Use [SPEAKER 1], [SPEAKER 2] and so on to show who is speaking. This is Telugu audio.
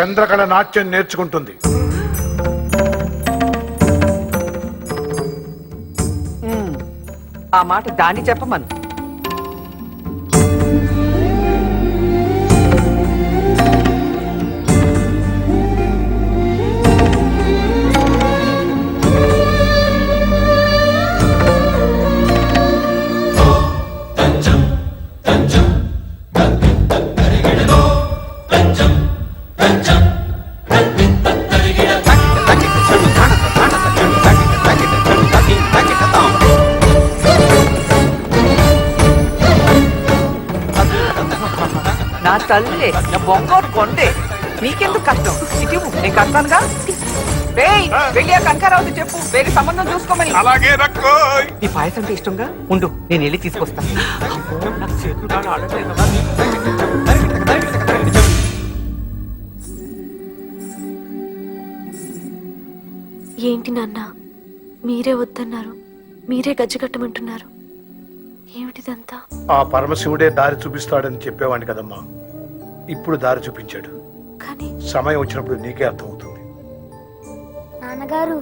[SPEAKER 1] చంద్రకళ నాట్యం నేర్చుకుంటుంది.
[SPEAKER 2] ఆ మాట దాన్ని చెప్పమను. నా తల్లే, నా బొంగోరు కొండే, నీకెందుకు కష్టం? ఇటు నేను కడతానుగా. వెళ్ళి ఆ కనకారావుతో చెప్పు వేరే సంబంధం చూసుకోమని.
[SPEAKER 1] అలాగే రక్కో.
[SPEAKER 2] నీ పాయసం అంటే ఇష్టంగా ఉండు, నేను వెళ్ళి తీసుకొస్తాను.
[SPEAKER 3] ఏంటి నాన్న, మీరే వద్దన్నారు, మీరే గజ్జి కట్టమంటున్నారు, ఏమిటిదంతా?
[SPEAKER 1] ఆ పరమశివుడే దారి చూపిస్తాడని చెప్పేవాడిని కదమ్మా. ఇప్పుడు దారి చూపించాడు.
[SPEAKER 3] కానీ
[SPEAKER 1] సమయం వచ్చినప్పుడు నీకే అర్థమవుతుంది.
[SPEAKER 4] నాన్నగారు